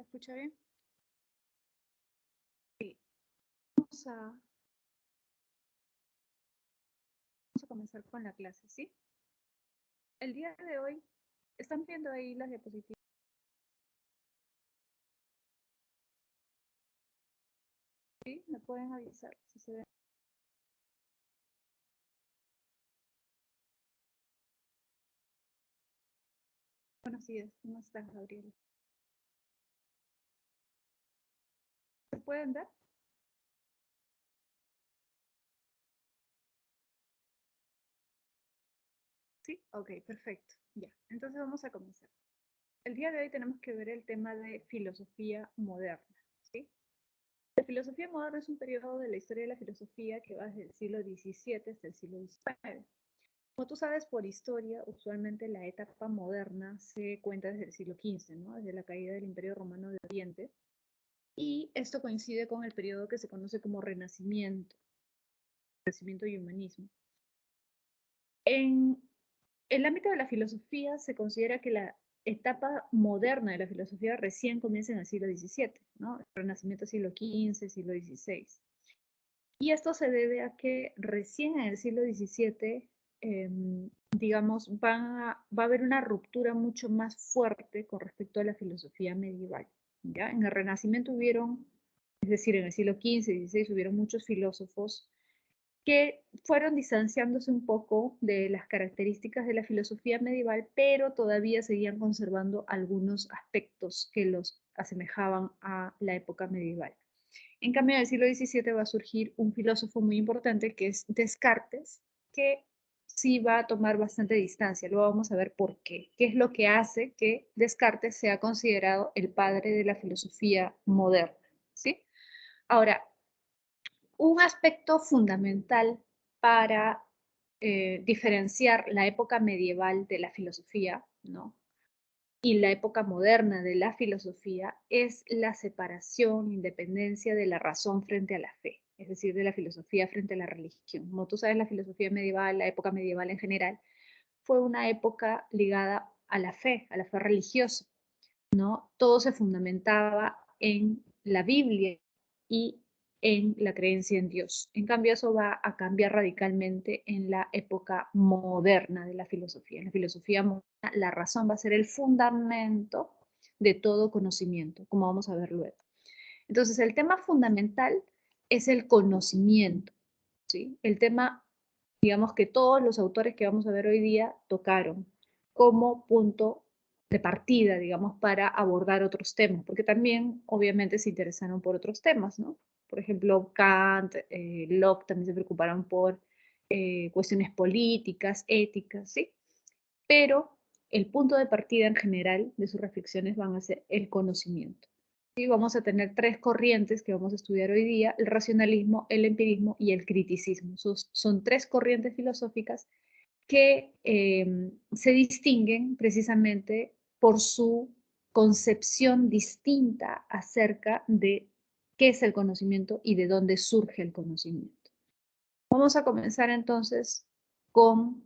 escucha bien? Sí. Vamos a comenzar con la clase, ¿sí? El día de hoy, ¿están viendo ahí las diapositivas? ¿Sí? ¿Me pueden avisar si se ven? Buenos días, ¿cómo estás, Gabriel? ¿Se pueden ver? Sí, ok, perfecto. Ya, entonces vamos a comenzar. El día de hoy tenemos que ver el tema de filosofía moderna, ¿sí? La filosofía moderna es un periodo de la historia de la filosofía que va desde el siglo XVII hasta el siglo XIX. Como tú sabes, por historia, usualmente la etapa moderna se cuenta desde el siglo XV, ¿no? Desde la caída del Imperio Romano de Oriente. Y esto coincide con el periodo que se conoce como Renacimiento y Humanismo. En el ámbito de la filosofía se considera que la etapa moderna de la filosofía recién comienza en el siglo XVII, ¿no? El Renacimiento siglo XV, siglo XVI. Y esto se debe a que recién en el siglo XVII, digamos, va a haber una ruptura mucho más fuerte con respecto a la filosofía medieval. ¿Ya? En el Renacimiento hubieron, es decir, en el siglo XV y XVI hubieron muchos filósofos que fueron distanciándose un poco de las características de la filosofía medieval, pero todavía seguían conservando algunos aspectos que los asemejaban a la época medieval. En cambio, en el siglo XVII va a surgir un filósofo muy importante que es Descartes, que sí va a tomar bastante distancia. Luego vamos a ver por qué. ¿Qué es lo que hace que Descartes sea considerado el padre de la filosofía moderna? ¿Sí? Ahora, un aspecto fundamental para diferenciar la época medieval de la filosofía, ¿no? Y la época moderna de la filosofía es la separación, independencia de la razón frente a la fe, es decir, de la filosofía frente a la religión. Como tú sabes, la filosofía medieval, la época medieval en general, fue una época ligada a la fe religiosa, ¿no? Todo se fundamentaba en la Biblia y en la creencia en Dios. En cambio, eso va a cambiar radicalmente en la época moderna de la filosofía. En la filosofía moderna, la razón va a ser el fundamento de todo conocimiento, como vamos a ver luego. Entonces, el tema fundamental es el conocimiento, ¿sí? El tema, digamos, que todos los autores que vamos a ver hoy día tocaron como punto de partida, digamos, para abordar otros temas, porque también obviamente se interesaron por otros temas, ¿no? Por ejemplo, Kant, Locke también se preocuparon por cuestiones políticas, éticas, ¿sí? Pero el punto de partida en general de sus reflexiones van a ser el conocimiento. ¿Sí? Vamos a tener tres corrientes que vamos a estudiar hoy día: el racionalismo, el empirismo y el criticismo. Son tres corrientes filosóficas que se distinguen precisamente por su concepción distinta acerca de qué es el conocimiento y de dónde surge el conocimiento. Vamos a comenzar entonces con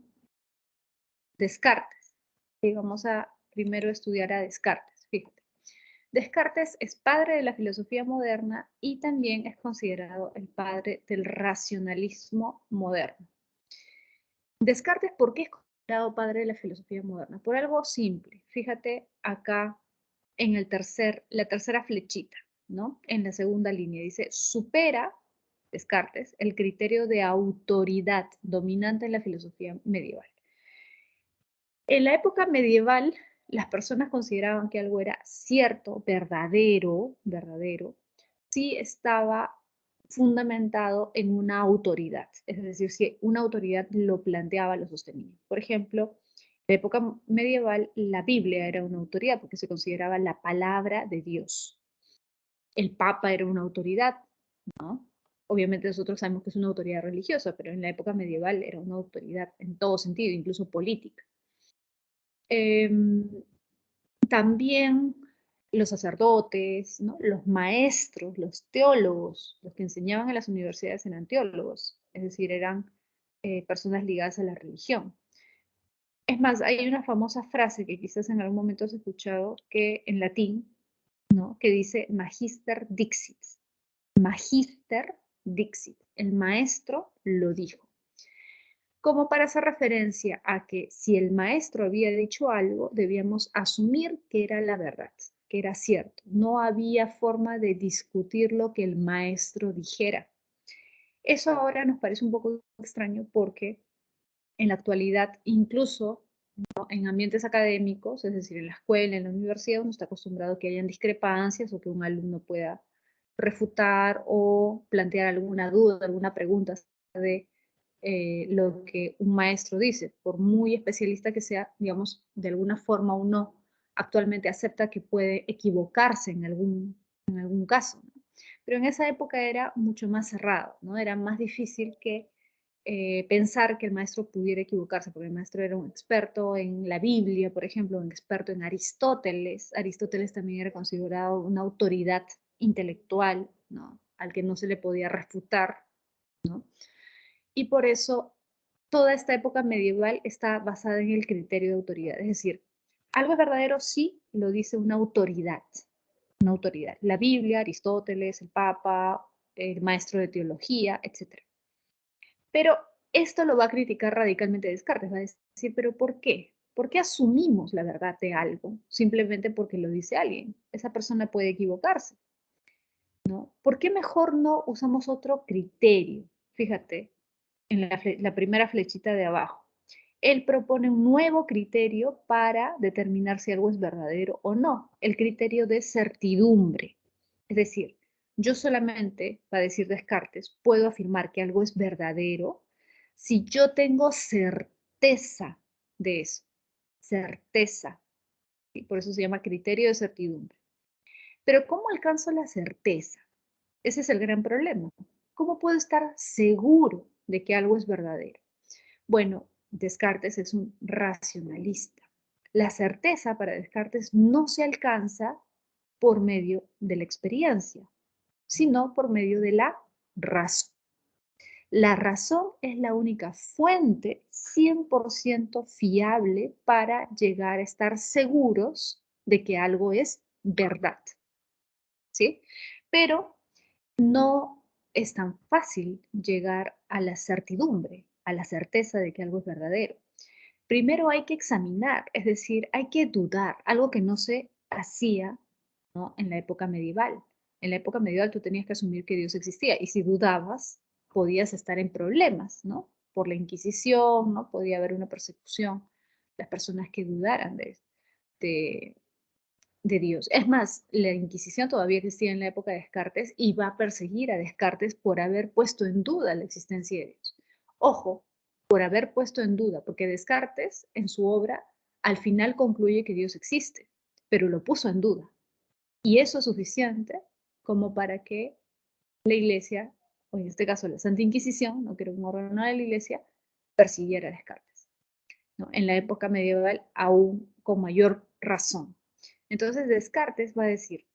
Descartes. Y vamos a primero estudiar a Descartes. Fíjate. Descartes es padre de la filosofía moderna y también es considerado el padre del racionalismo moderno. Descartes, ¿por qué es considerado padre de la filosofía moderna? Por algo simple. Fíjate acá en la tercera flechita, ¿no? En la segunda línea dice: supera Descartes el criterio de autoridad dominante en la filosofía medieval. En la época medieval, las personas consideraban que algo era cierto, verdadero, si estaba fundamentado en una autoridad, es decir, si una autoridad lo planteaba, lo sostenía. Por ejemplo, en la época medieval, la Biblia era una autoridad porque se consideraba la palabra de Dios. El Papa era una autoridad, ¿no? Obviamente nosotros sabemos que es una autoridad religiosa, pero en la época medieval era una autoridad en todo sentido, incluso política. También los sacerdotes, ¿no? Los maestros, los teólogos, los que enseñaban en las universidades eran teólogos, es decir, eran personas ligadas a la religión. Es más, hay una famosa frase que quizás en algún momento has escuchado, que en latín ¿no? Que dice Magister Dixit. Magister Dixit. El maestro lo dijo. Como para hacer referencia a que si el maestro había dicho algo, debíamos asumir que era la verdad, que era cierto. No había forma de discutir lo que el maestro dijera. Eso ahora nos parece un poco extraño porque en la actualidad, incluso, ¿no?, en ambientes académicos, es decir, en la escuela, en la universidad, uno está acostumbrado a que hayan discrepancias o que un alumno pueda refutar o plantear alguna duda, alguna pregunta de lo que un maestro dice. Por muy especialista que sea, digamos, de alguna forma uno actualmente acepta que puede equivocarse en algún caso, ¿no? Pero en esa época era mucho más cerrado, ¿no? Era más difícil que pensar que el maestro pudiera equivocarse, porque el maestro era un experto en la Biblia, por ejemplo, un experto en Aristóteles. Aristóteles también era considerado una autoridad intelectual, ¿no?, al que no se le podía refutar, ¿no? Y por eso toda esta época medieval está basada en el criterio de autoridad. Es decir, algo es verdadero si lo dice una autoridad, una autoridad. La Biblia, Aristóteles, el Papa, el maestro de teología, etc. Pero esto lo va a criticar radicalmente Descartes. Va a decir, ¿pero por qué? ¿Por qué asumimos la verdad de algo simplemente porque lo dice alguien? Esa persona puede equivocarse, ¿no? ¿Por qué mejor no usamos otro criterio? Fíjate, en la primera flechita de abajo. Él propone un nuevo criterio para determinar si algo es verdadero o no, el criterio de certidumbre. Es decir, yo solamente, va a decir Descartes, puedo afirmar que algo es verdadero si yo tengo certeza de eso. Certeza. Y por eso se llama criterio de certidumbre. Pero ¿cómo alcanzo la certeza? Ese es el gran problema. ¿Cómo puedo estar seguro de que algo es verdadero? Bueno, Descartes es un racionalista. La certeza para Descartes no se alcanza por medio de la experiencia, sino por medio de la razón. La razón es la única fuente 100% fiable para llegar a estar seguros de que algo es verdad, ¿sí? Pero no es tan fácil llegar a la certidumbre, a la certeza de que algo es verdadero. Primero hay que examinar, es decir, hay que dudar, algo que no se hacía, ¿no?, en la época medieval. En la época medieval tú tenías que asumir que Dios existía y si dudabas podías estar en problemas, ¿no? Por la Inquisición, ¿no? Podía haber una persecución. Las personas que dudaran de, de Dios. Es más, la Inquisición todavía existía en la época de Descartes y va a perseguir a Descartes por haber puesto en duda la existencia de Dios. Ojo, por haber puesto en duda, porque Descartes en su obra al final concluye que Dios existe, pero lo puso en duda. Y eso es suficiente como para que la Iglesia, o en este caso la Santa Inquisición, no que era un órgano de la Iglesia, persiguiera a Descartes, ¿no? En la época medieval aún con mayor razón. Entonces Descartes va a decir,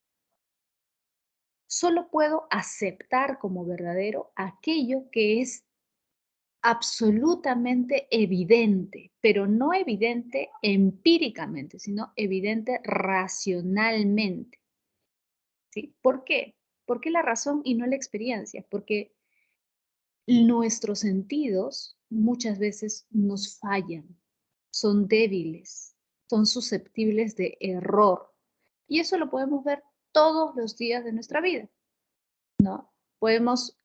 solo puedo aceptar como verdadero aquello que es absolutamente evidente, pero no evidente empíricamente, sino evidente racionalmente, ¿sí? ¿Por qué? ¿Por qué la razón y no la experiencia? Porque nuestros sentidos muchas veces nos fallan, son débiles, son susceptibles de error. Y eso lo podemos ver todos los días de nuestra vida, ¿no? Podemos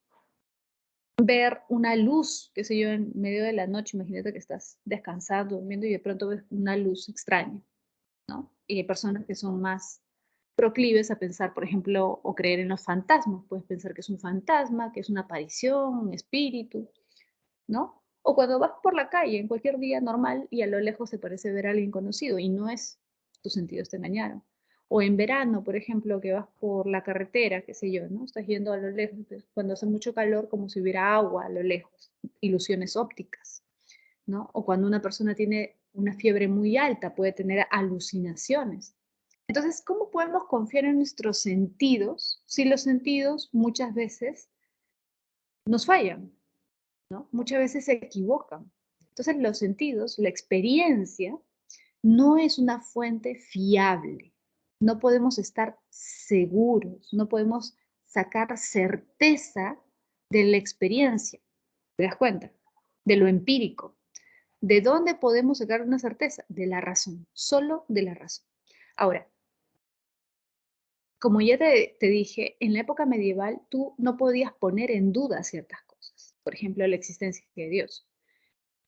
ver una luz, qué sé yo, en medio de la noche. Imagínate que estás descansando, durmiendo y de pronto ves una luz extraña, ¿no? Y hay personas que son más proclives a pensar, por ejemplo, o creer en los fantasmas. Puedes pensar que es un fantasma, que es una aparición, un espíritu, ¿no? O cuando vas por la calle en cualquier día normal y a lo lejos te parece ver a alguien conocido y no es, tus sentidos te engañaron. O en verano, por ejemplo, que vas por la carretera, qué sé yo, ¿no? Estás yendo a lo lejos, cuando hace mucho calor, como si hubiera agua a lo lejos, ilusiones ópticas, ¿no? O cuando una persona tiene una fiebre muy alta, puede tener alucinaciones. Entonces, ¿cómo podemos confiar en nuestros sentidos si los sentidos muchas veces nos fallan, ¿no? Muchas veces se equivocan. Entonces, los sentidos, la experiencia, no es una fuente fiable, no podemos estar seguros, no podemos sacar certeza de la experiencia. ¿Te das cuenta? De lo empírico. ¿De dónde podemos sacar una certeza? De la razón, solo de la razón. Ahora, como ya te dije, en la época medieval tú no podías poner en duda ciertas cosas, por ejemplo, la existencia de Dios.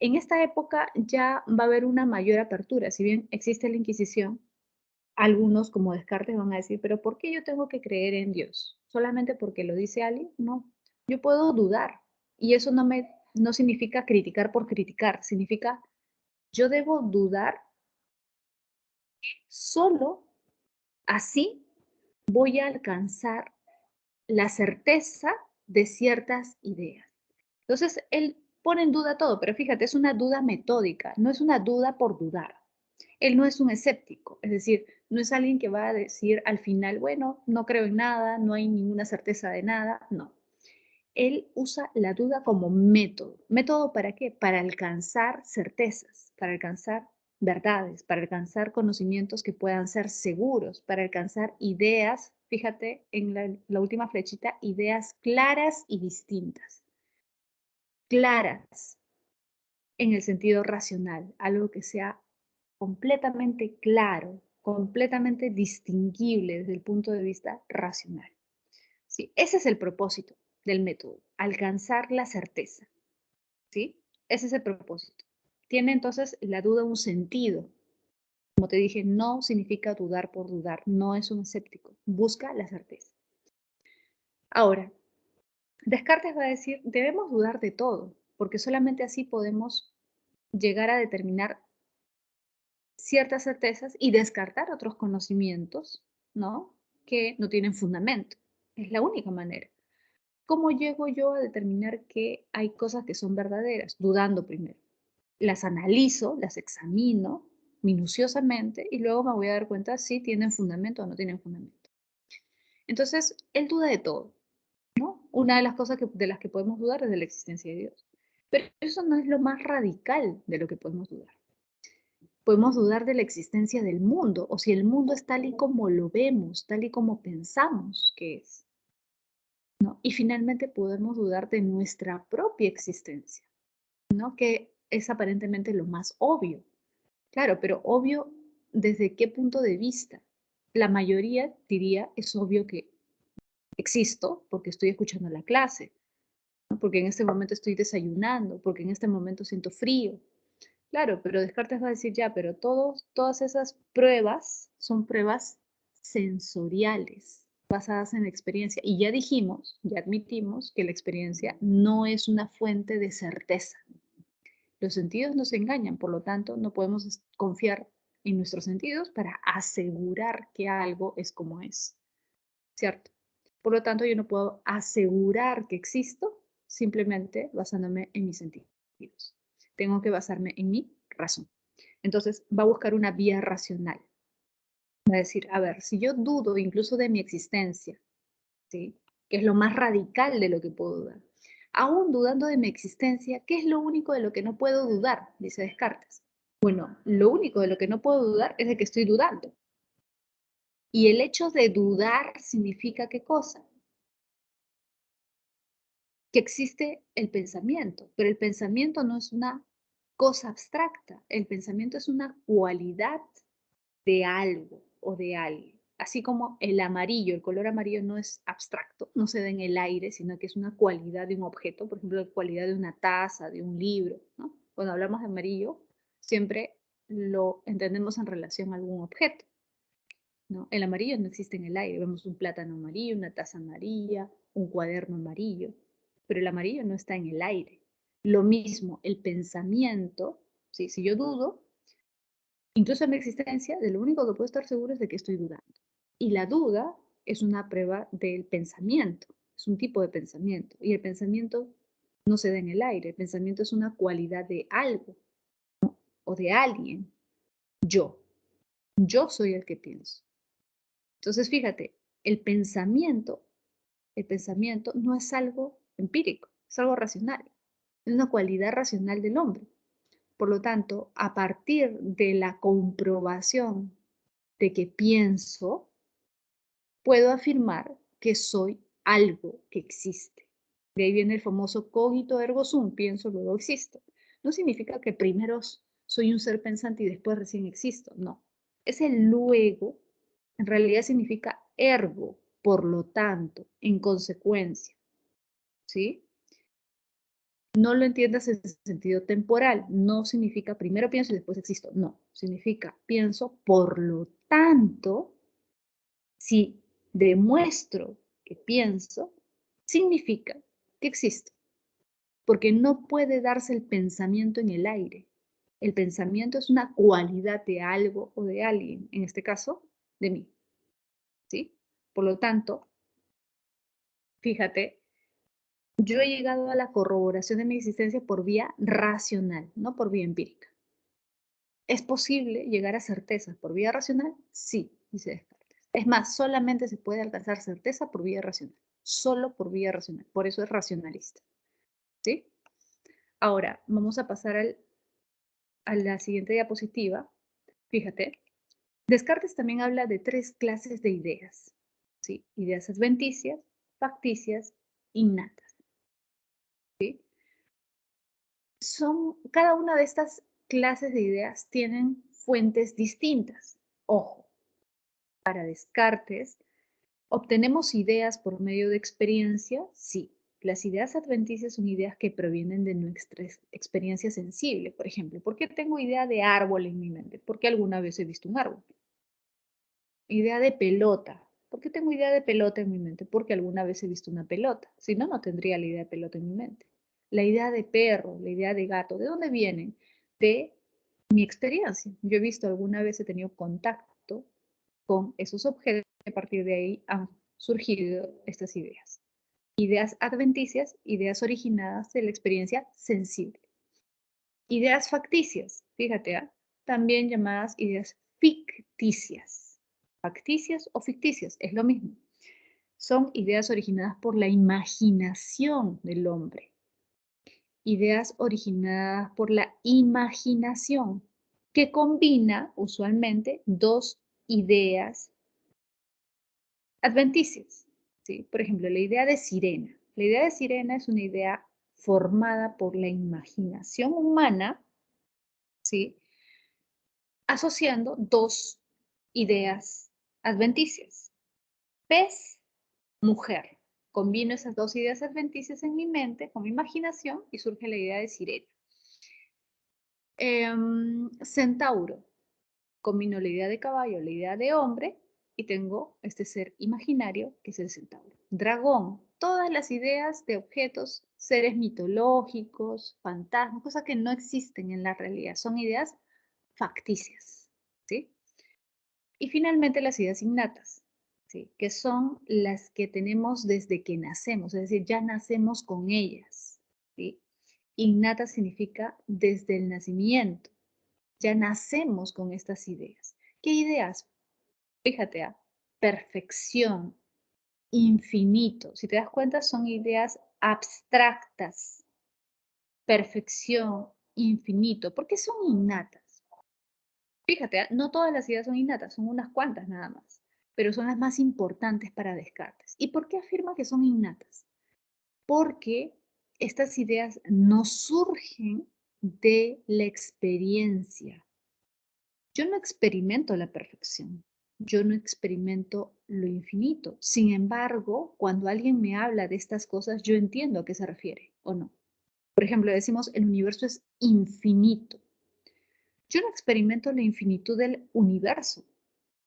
En esta época ya va a haber una mayor apertura, si bien existe la Inquisición, algunos como Descartes van a decir, pero ¿por qué yo tengo que creer en Dios? ¿Solamente porque lo dice alguien? No, yo puedo dudar y eso no significa criticar por criticar, significa yo debo dudar, solo así voy a alcanzar la certeza de ciertas ideas. Entonces, él pone en duda todo, pero fíjate, es una duda metódica, no es una duda por dudar. Él no es un escéptico, es decir, no es alguien que va a decir al final, bueno, no creo en nada, no hay ninguna certeza de nada, no. Él usa la duda como método. ¿Método para qué? Para alcanzar certezas, para alcanzar verdades, para alcanzar conocimientos que puedan ser seguros, para alcanzar ideas, fíjate en la última flechita, ideas claras y distintas. Claras en el sentido racional, algo que sea completamente claro, completamente distinguible desde el punto de vista racional. ¿Sí? Ese es el propósito del método, alcanzar la certeza. ¿Sí? Ese es el propósito. Tiene entonces la duda un sentido. Como te dije, no significa dudar por dudar, no es un escéptico, busca la certeza. Ahora, Descartes va a decir, debemos dudar de todo, porque solamente así podemos llegar a determinar ciertas certezas y descartar otros conocimientos, ¿no? Que no tienen fundamento. Es la única manera. ¿Cómo llego yo a determinar que hay cosas que son verdaderas? Dudando primero. Las analizo, las examino minuciosamente y luego me voy a dar cuenta si tienen fundamento o no tienen fundamento. Entonces, él duda de todo, ¿no? Una de las cosas de las que podemos dudar es de la existencia de Dios. Pero eso no es lo más radical de lo que podemos dudar. Podemos dudar de la existencia del mundo o si el mundo es tal y como lo vemos, tal y como pensamos que es, ¿no? Y finalmente podemos dudar de nuestra propia existencia, ¿no? Que es aparentemente lo más obvio. Claro, pero obvio, ¿desde qué punto de vista? La mayoría diría, es obvio que existo porque estoy escuchando la clase, ¿no? Porque en este momento estoy desayunando, porque en este momento siento frío. Claro, pero Descartes va a decir, ya, pero todas esas pruebas son pruebas sensoriales, basadas en la experiencia. Y ya dijimos, ya admitimos que la experiencia no es una fuente de certeza. Los sentidos nos engañan, por lo tanto, no podemos confiar en nuestros sentidos para asegurar que algo es como es, ¿cierto? Por lo tanto, yo no puedo asegurar que existo simplemente basándome en mis sentidos. Tengo que basarme en mi razón. Entonces, va a buscar una vía racional. Va a decir, a ver, si yo dudo incluso de mi existencia, ¿sí? Que es lo más radical de lo que puedo dudar. Aún dudando de mi existencia, ¿qué es lo único de lo que no puedo dudar? Dice Descartes. Bueno, lo único de lo que no puedo dudar es de que estoy dudando. Y el hecho de dudar significa ¿qué cosa? Que existe el pensamiento, pero el pensamiento no es una cosa abstracta, el pensamiento es una cualidad de algo o de alguien. Así como el amarillo, el color amarillo no es abstracto, no se da en el aire, sino que es una cualidad de un objeto, por ejemplo, la cualidad de una taza, de un libro, ¿no? Cuando hablamos de amarillo, siempre lo entendemos en relación a algún objeto, ¿no? El amarillo no existe en el aire, vemos un plátano amarillo, una taza amarilla, un cuaderno amarillo, pero el amarillo no está en el aire. Lo mismo, el pensamiento, ¿sí? Si yo dudo, incluso en mi existencia, de lo único que puedo estar seguro es de que estoy dudando. Y la duda es una prueba del pensamiento, es un tipo de pensamiento. Y el pensamiento no se da en el aire, el pensamiento es una cualidad de algo o de alguien. Yo, yo soy el que pienso. Entonces, fíjate, el pensamiento no es algo empírico, es algo racional, es una cualidad racional del hombre. Por lo tanto, a partir de la comprobación de que pienso, puedo afirmar que soy algo que existe. De ahí viene el famoso cogito ergo sum, pienso, luego existo. No significa que primero soy un ser pensante y después recién existo, no. Ese luego en realidad significa ergo, por lo tanto, en consecuencia, ¿sí? No lo entiendas en sentido temporal, no significa primero pienso y después existo, no, significa pienso, por lo tanto, si demuestro que pienso, significa que existo, porque no puede darse el pensamiento en el aire. El pensamiento es una cualidad de algo o de alguien, en este caso, de mí, ¿sí? Por lo tanto, fíjate, yo he llegado a la corroboración de mi existencia por vía racional, no por vía empírica. ¿Es posible llegar a certezas por vía racional? Sí, dice Descartes. Es más, solamente se puede alcanzar certeza por vía racional, solo por vía racional. Por eso es racionalista. ¿Sí? Ahora, vamos a pasar a la siguiente diapositiva. Fíjate, Descartes también habla de 3 clases de ideas. ¿Sí? Ideas adventicias, facticias, innatas. ¿Sí? Cada una de estas clases de ideas tienen fuentes distintas. Ojo, para Descartes, ¿obtenemos ideas por medio de experiencia? Sí. Las ideas adventicias son ideas que provienen de nuestra experiencia sensible. Por ejemplo, ¿por qué tengo idea de árbol en mi mente? Porque alguna vez he visto un árbol. Idea de pelota. ¿Por qué tengo idea de pelota en mi mente? Porque alguna vez he visto una pelota. Si no, no tendría la idea de pelota en mi mente. La idea de perro, la idea de gato, ¿de dónde vienen? De mi experiencia. Yo he visto alguna vez, he tenido contacto con esos objetos y a partir de ahí han surgido estas ideas. Ideas adventicias, ideas originadas de la experiencia sensible. Ideas facticias, fíjate, también llamadas ideas ficticias. Facticias o ficticias, es lo mismo. Son ideas originadas por la imaginación del hombre. Ideas originadas por la imaginación, que combina usualmente 2 ideas adventicias. ¿Sí? Por ejemplo, la idea de sirena. La idea de sirena es una idea formada por la imaginación humana, ¿sí? Asociando 2 ideas adventicias. Pez, mujer. Combino esas 2 ideas adventicias en mi mente, con mi imaginación, y surge la idea de sirena. Centauro. Combino la idea de caballo, la idea de hombre, y tengo este ser imaginario que es el centauro. Dragón. Todas las ideas de objetos, seres mitológicos, fantasmas, cosas que no existen en la realidad. Son ideas facticias. ¿Sí? Y finalmente las ideas innatas, ¿sí? Que son las que tenemos desde que nacemos, es decir, ya nacemos con ellas. ¿Sí? Innata significa desde el nacimiento, ya nacemos con estas ideas. ¿Qué ideas? Fíjate, perfección, infinito. Si te das cuenta, son ideas abstractas. Perfección, infinito. ¿Por qué son innatas? Fíjate, no todas las ideas son innatas, son unas cuantas nada más, pero son las más importantes para Descartes. ¿Y por qué afirma que son innatas? Porque estas ideas no surgen de la experiencia. Yo no experimento la perfección, yo no experimento lo infinito. Sin embargo, cuando alguien me habla de estas cosas, yo entiendo a qué se refiere o no. Por ejemplo, decimos el universo es infinito. Yo no experimento la infinitud del universo.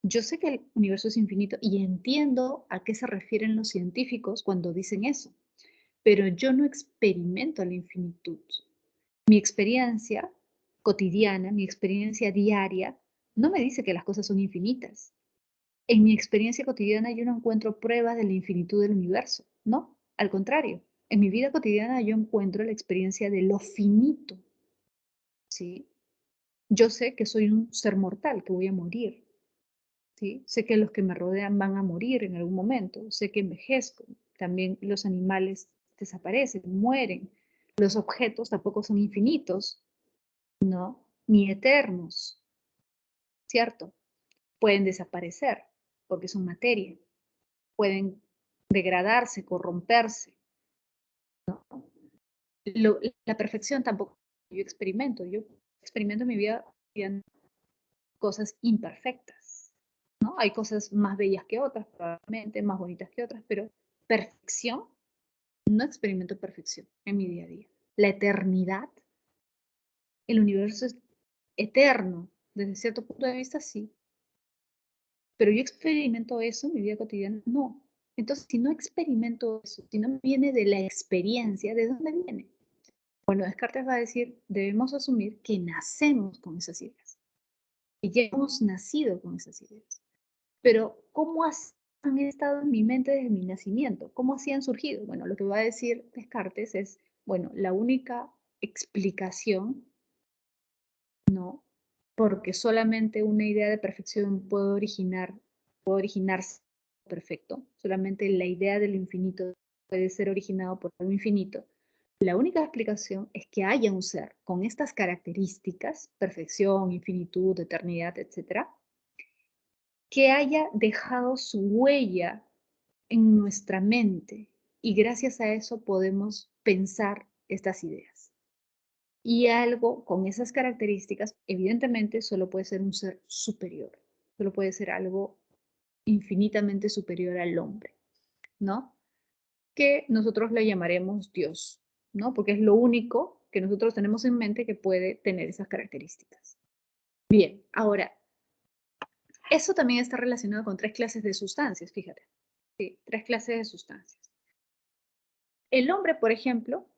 Yo sé que el universo es infinito y entiendo a qué se refieren los científicos cuando dicen eso, pero yo no experimento la infinitud. Mi experiencia cotidiana, mi experiencia diaria, no me dice que las cosas son infinitas. En mi experiencia cotidiana yo no encuentro pruebas de la infinitud del universo, no, al contrario. En mi vida cotidiana yo encuentro la experiencia de lo finito, ¿sí? Yo sé que soy un ser mortal, que voy a morir, ¿sí? Sé que los que me rodean van a morir en algún momento, sé que envejezco, también los animales desaparecen, mueren, los objetos tampoco son infinitos, ¿no? Ni eternos, ¿cierto? pueden desaparecer porque son materia, pueden degradarse, corromperse. La perfección tampoco yo experimento en mi vida cosas imperfectas, ¿no? Hay cosas más bellas que otras, probablemente más bonitas que otras, pero perfección, no experimento perfección en mi día a día. La eternidad, el universo es eterno, desde cierto punto de vista sí, pero yo experimento eso en mi vida cotidiana, no. Entonces, si no experimento eso, si no viene de la experiencia, ¿de dónde viene? Bueno, Descartes va a decir, debemos asumir que nacemos con esas ideas, que ya hemos nacido con esas ideas. Pero, ¿cómo han estado en mi mente desde mi nacimiento? ¿Cómo así han surgido? Bueno, lo que va a decir Descartes es, bueno, la única explicación, ¿no? Porque solamente una idea de perfección puede originarse perfecto. Solamente la idea de lo infinito puede ser originado por algo infinito. La única explicación es que haya un ser con estas características, perfección, infinitud, eternidad, etcétera, que haya dejado su huella en nuestra mente y gracias a eso podemos pensar estas ideas. Y algo con esas características, evidentemente, solo puede ser un ser superior, solo puede ser algo infinitamente superior al hombre, ¿no? Que nosotros le llamaremos Dios, ¿no? Porque es lo único que nosotros tenemos en mente que puede tener esas características. Bien, ahora, eso también está relacionado con 3 clases de sustancias, fíjate. Sí, 3 clases de sustancias. El hombre, por ejemplo,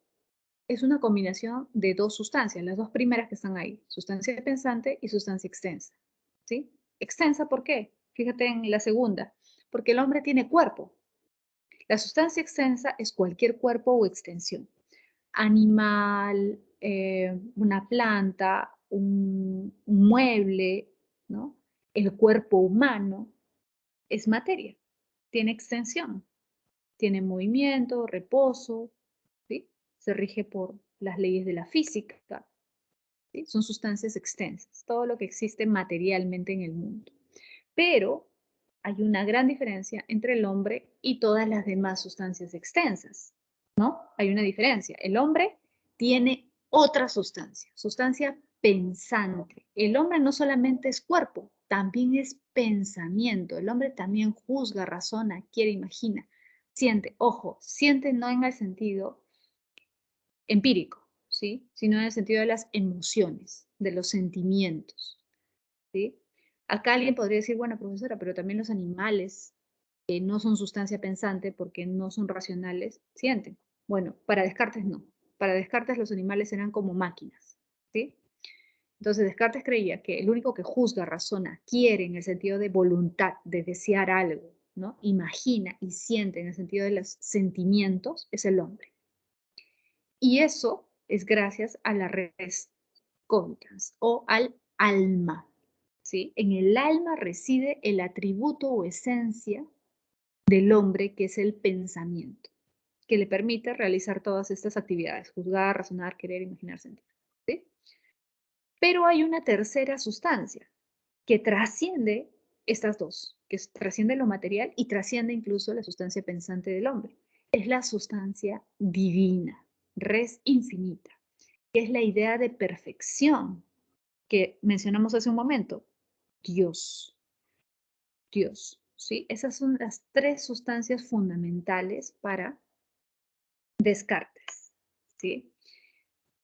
es una combinación de 2 sustancias, las 2 primeras que están ahí, sustancia pensante y sustancia extensa. ¿Sí? Extensa, ¿por qué? Fíjate en la segunda, porque el hombre tiene cuerpo. La sustancia extensa es cualquier cuerpo o extensión. Animal, una planta, un mueble, ¿no? El cuerpo humano es materia, tiene extensión, tiene movimiento, reposo, ¿sí? Se rige por las leyes de la física, ¿sí? Son sustancias extensas, todo lo que existe materialmente en el mundo. Pero hay una gran diferencia entre el hombre y todas las demás sustancias extensas, ¿no? Hay una diferencia. El hombre tiene otra sustancia pensante. El hombre no solamente es cuerpo, también es pensamiento. El hombre también juzga, razona, quiere, imagina, siente. Ojo, siente no en el sentido empírico, ¿sí? Sino en el sentido de las emociones, de los sentimientos, ¿sí? Acá alguien podría decir, bueno, profesora, pero también los animales que no son sustancia pensante porque no son racionales, sienten. Bueno, para Descartes no. Para Descartes los animales eran como máquinas, ¿sí? Entonces Descartes creía que el único que juzga, razona, quiere en el sentido de voluntad, de desear algo, ¿no? Imagina y siente en el sentido de los sentimientos, es el hombre. Y eso es gracias a la res cogitans o al alma, ¿sí? En el alma reside el atributo o esencia del hombre que es el pensamiento, que le permite realizar todas estas actividades, juzgar, razonar, querer, imaginar, sentir, ¿sí? Pero hay una tercera sustancia que trasciende estas dos, que trasciende lo material y trasciende incluso la sustancia pensante del hombre. Es la sustancia divina, res infinita, que es la idea de perfección que mencionamos hace un momento. Dios, Dios, ¿sí? Esas son las 3 sustancias fundamentales para Descartes, ¿sí?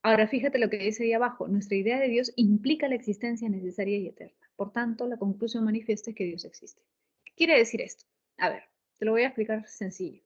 Ahora, fíjate lo que dice ahí abajo. Nuestra idea de Dios implica la existencia necesaria y eterna. Por tanto, la conclusión manifiesta es que Dios existe. ¿Qué quiere decir esto? A ver, te lo voy a explicar sencillo.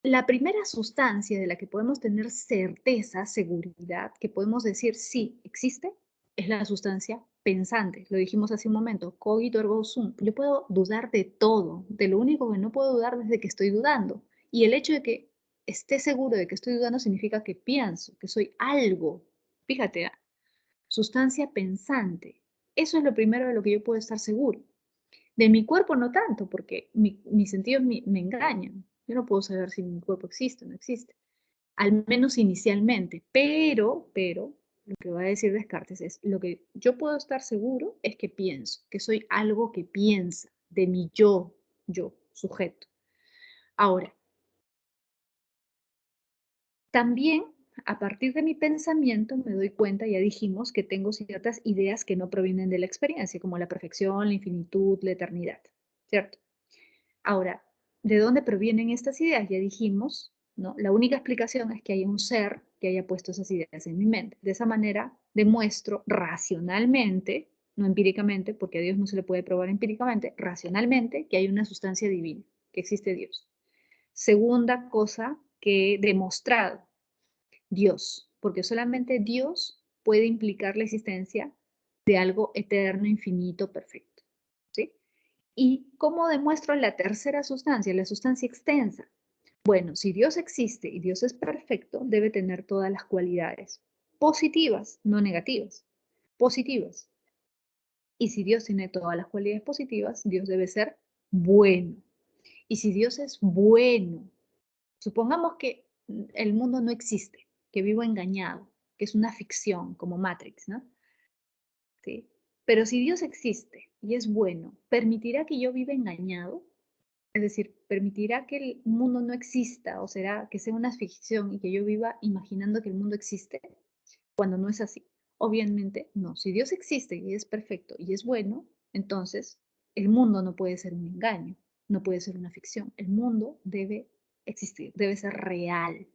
La primera sustancia de la que podemos tener certeza, seguridad, que podemos decir sí, existe, es la sustancia pensante. Lo dijimos hace un momento, cogito ergo sum. Yo puedo dudar de todo, de lo único que no puedo dudar es de que estoy dudando. Y el hecho de que esté seguro de que estoy dudando significa que pienso, que soy algo. Fíjate, ¿eh? Sustancia pensante. Eso es lo primero de lo que yo puedo estar seguro. De mi cuerpo no tanto, porque mis sentidos me engañan. Yo no puedo saber si mi cuerpo existe o no existe, al menos inicialmente, pero lo que va a decir Descartes es, lo que yo puedo estar seguro es que pienso, que soy algo que piensa, de mi yo, sujeto. Ahora, también a partir de mi pensamiento me doy cuenta, ya dijimos, que tengo ciertas ideas que no provienen de la experiencia, como la perfección, la infinitud, la eternidad, ¿cierto? Ahora, ¿de dónde provienen estas ideas? Ya dijimos, ¿no? La única explicación es que haya un ser que haya puesto esas ideas en mi mente. De esa manera demuestro racionalmente, no empíricamente, porque a Dios no se le puede probar empíricamente, racionalmente que hay una sustancia divina, que existe Dios. Segunda cosa que he demostrado, Dios, porque solamente Dios puede implicar la existencia de algo eterno, infinito, perfecto. ¿Sí? ¿Y cómo demuestro la tercera sustancia, la sustancia extensa? Bueno, si Dios existe y Dios es perfecto, debe tener todas las cualidades positivas, no negativas, positivas. Y si Dios tiene todas las cualidades positivas, Dios debe ser bueno. Y si Dios es bueno, supongamos que el mundo no existe, que vivo engañado, que es una ficción como Matrix, ¿no? ¿Sí? Pero si Dios existe y es bueno, ¿permitirá que yo viva engañado? Es decir, ¿permitirá que el mundo no exista o será que sea una ficción y que yo viva imaginando que el mundo existe cuando no es así? Obviamente no. Si Dios existe y es perfecto y es bueno, entonces el mundo no puede ser un engaño, no puede ser una ficción. El mundo debe existir, debe ser real.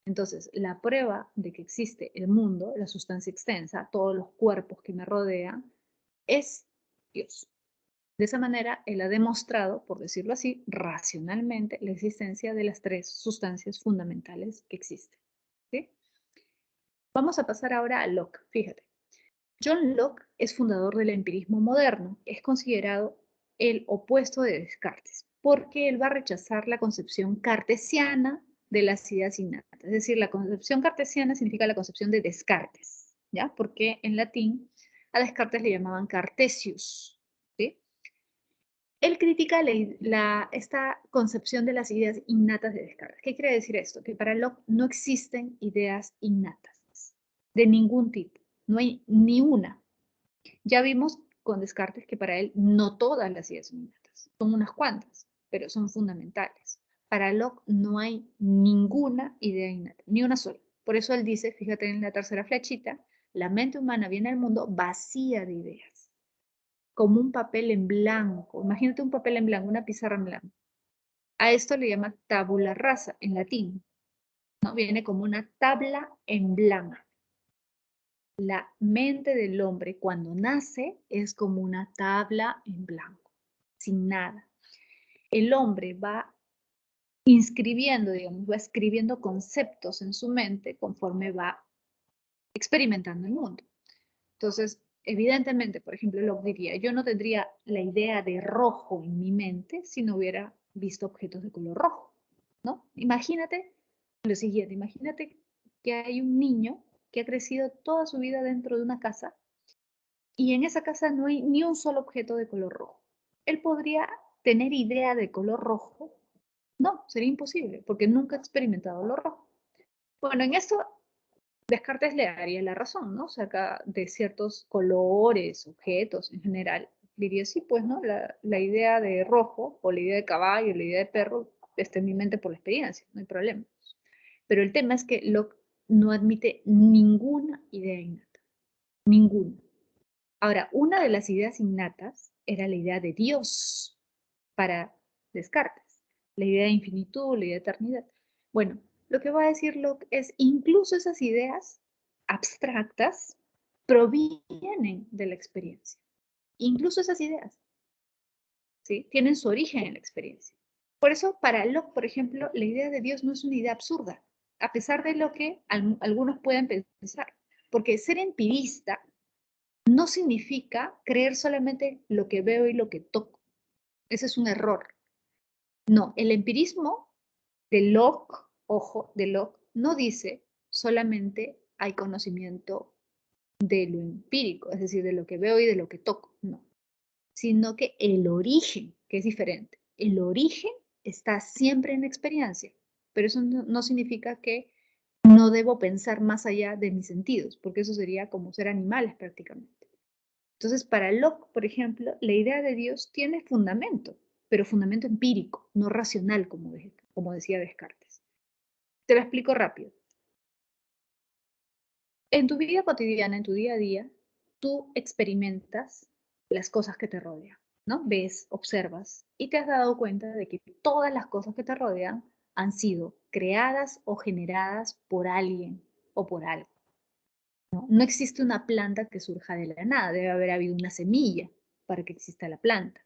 Entonces, la prueba de que existe el mundo, la sustancia extensa, todos los cuerpos que me rodean, es Dios. De esa manera, él ha demostrado, por decirlo así, racionalmente la existencia de las tres sustancias fundamentales que existen. ¿Sí? Vamos a pasar ahora a Locke. Fíjate, John Locke es fundador del empirismo moderno. Es considerado el opuesto de Descartes, porque él va a rechazar la concepción cartesiana de las ideas innatas. Es decir, la concepción cartesiana significa la concepción de Descartes, ¿ya? Porque en latín a Descartes le llamaban Cartesius, ¿sí? Él critica esta concepción de las ideas innatas de Descartes. ¿Qué quiere decir esto? Que para Locke no existen ideas innatas, de ningún tipo. No hay ni una. Ya vimos con Descartes que para él no todas las ideas son innatas. Son unas cuantas, pero son fundamentales. Para Locke no hay ninguna idea innata, ni una sola. Por eso él dice, fíjate en la tercera flechita, la mente humana viene al mundo vacía de ideas, como un papel en blanco. Imagínate un papel en blanco, una pizarra en blanco. A esto le llama tabula rasa en latín, ¿no? Viene como una tabla en blanco. La mente del hombre cuando nace es como una tabla en blanco, sin nada. El hombre va inscribiendo, digamos, va escribiendo conceptos en su mente conforme va experimentando el mundo. Entonces, evidentemente, por ejemplo, Locke diría, yo no tendría la idea de rojo en mi mente si no hubiera visto objetos de color rojo, ¿no? Imagínate lo siguiente, imagínate que hay un niño que ha crecido toda su vida dentro de una casa y en esa casa no hay ni un solo objeto de color rojo. ¿Él podría tener idea de color rojo? No, sería imposible, porque nunca ha experimentado lo rojo. Bueno, en esto Descartes le daría la razón, ¿no? O sea, acá de ciertos colores, objetos en general, diría, sí, pues, ¿no? La idea de rojo, o la idea de caballo, la idea de perro, está en mi mente por la experiencia, no hay problema. Pero el tema es que Locke no admite ninguna idea innata, ninguna. Ahora, una de las ideas innatas era la idea de Dios para Descartes, la idea de infinitud, la idea de eternidad. Bueno, lo que va a decir Locke es, incluso esas ideas abstractas provienen de la experiencia. Incluso esas ideas, ¿sí? Tienen su origen en la experiencia. Por eso, para Locke, por ejemplo, la idea de Dios no es una idea absurda, a pesar de lo que algunos pueden pensar. Porque ser empirista no significa creer solamente lo que veo y lo que toco. Ese es un error. No, el empirismo de Locke, ojo, de Locke, no dice solamente hay conocimiento de lo empírico, es decir, de lo que veo y de lo que toco, no, sino que el origen, que es diferente, el origen está siempre en experiencia, pero eso no significa que No debo pensar más allá de mis sentidos, porque eso sería como ser animales prácticamente. Entonces, para Locke, por ejemplo, la idea de Dios tiene fundamento, pero fundamento empírico, no racional, como decía Descartes. Te lo explico rápido. En tu vida cotidiana, en tu día a día, tú experimentas las cosas que te rodean, ¿no? Ves, observas y te has dado cuenta de que todas las cosas que te rodean han sido creadas o generadas por alguien o por algo, ¿no? No existe una planta que surja de la nada, debe haber habido una semilla para que exista la planta,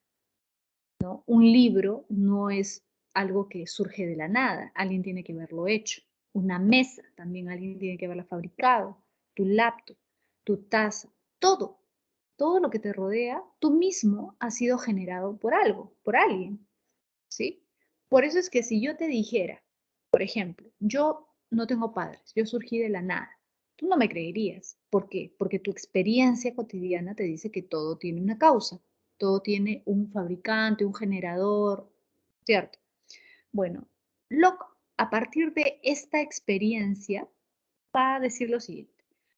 ¿no? Un libro no es algo que surge de la nada, alguien tiene que haberlo hecho. Una mesa también alguien tiene que haberla fabricado. Tu laptop, tu taza, todo, todo lo que te rodea, tú mismo has sido generado por algo, por alguien, ¿sí? Por eso es que si yo te dijera, por ejemplo, yo no tengo padres, yo surgí de la nada, tú no me creerías. ¿Por qué? Porque tu experiencia cotidiana te dice que todo tiene una causa, todo tiene un fabricante, un generador, ¿cierto? Bueno, Locke, a partir de esta experiencia, va a decir lo siguiente.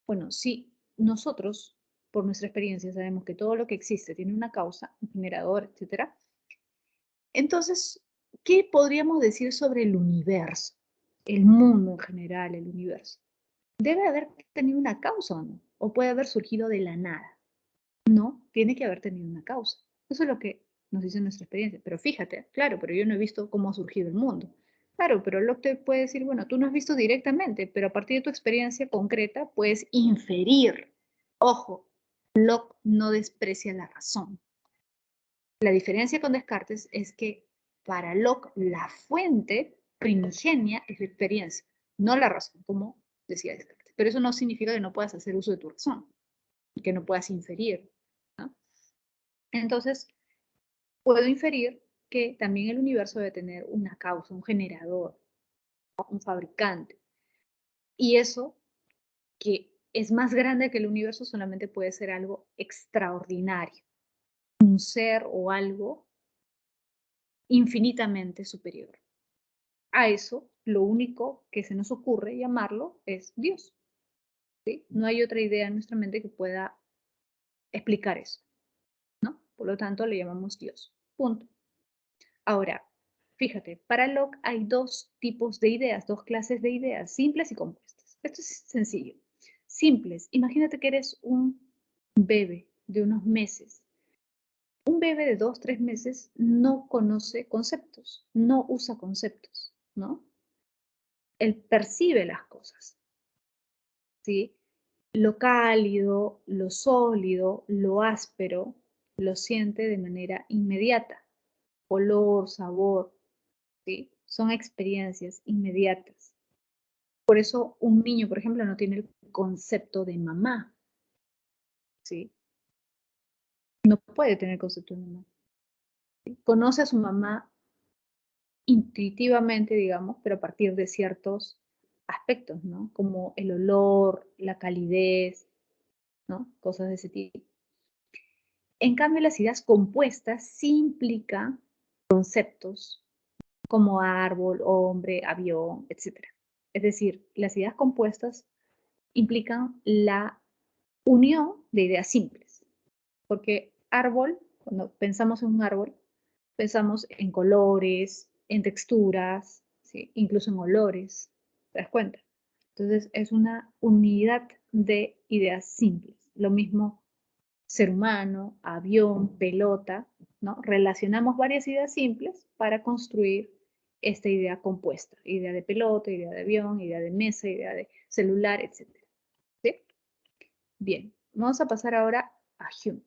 Bueno, si nosotros, por nuestra experiencia, sabemos que todo lo que existe tiene una causa, un generador, etcétera, entonces, ¿qué podríamos decir sobre el universo? El mundo en general, el universo. ¿Debe haber tenido una causa o no? ¿O puede haber surgido de la nada? No, tiene que haber tenido una causa. Eso es lo que nos dice nuestra experiencia. Pero fíjate, claro, pero yo no he visto cómo ha surgido el mundo. Claro, pero Locke te puede decir, bueno, tú no has visto directamente, pero a partir de tu experiencia concreta puedes inferir. Ojo, Locke no desprecia la razón. La diferencia con Descartes es que para Locke la fuente primigenia es la experiencia, no la razón, como decía Descartes. Pero eso no significa que no puedas hacer uso de tu razón, que no puedas inferir, ¿no? Entonces, puedo inferir que también el universo debe tener una causa, un generador, un fabricante. Y eso, que es más grande que el universo, solamente puede ser algo extraordinario, un ser o algo infinitamente superior. A eso, lo único que se nos ocurre llamarlo es Dios, ¿sí? No hay otra idea en nuestra mente que pueda explicar eso, ¿no? Por lo tanto, le llamamos Dios. Punto. Ahora, fíjate, para Locke hay dos tipos de ideas, dos clases de ideas, simples y compuestas. Esto es sencillo. Simples, imagínate que eres un bebé de unos meses. Un bebé de 2, 3 meses no conoce conceptos, no usa conceptos, ¿no? Él percibe las cosas, ¿sí? Lo cálido, lo sólido, lo áspero, lo siente de manera inmediata. Olor, sabor, ¿sí? Son experiencias inmediatas. Por eso un niño, por ejemplo, no tiene el concepto de mamá, ¿sí? No puede tener el concepto de mamá. ¿Sí? Conoce a su mamá intuitivamente, digamos, pero a partir de ciertos aspectos, ¿no? Como el olor, la calidez, ¿no? Cosas de ese tipo. En cambio, las ideas compuestas sí implican conceptos como árbol, hombre, avión, etc. Es decir, las ideas compuestas implican la unión de ideas simples, porque árbol, cuando pensamos en un árbol, pensamos en colores, en texturas, ¿sí? Incluso en olores, ¿te das cuenta? Entonces es una unidad de ideas simples. Lo mismo ser humano, avión, pelota, ¿no? Relacionamos varias ideas simples para construir esta idea compuesta. Idea de pelota, idea de avión, idea de mesa, idea de celular, etc. ¿Sí? Bien, vamos a pasar ahora a Hume.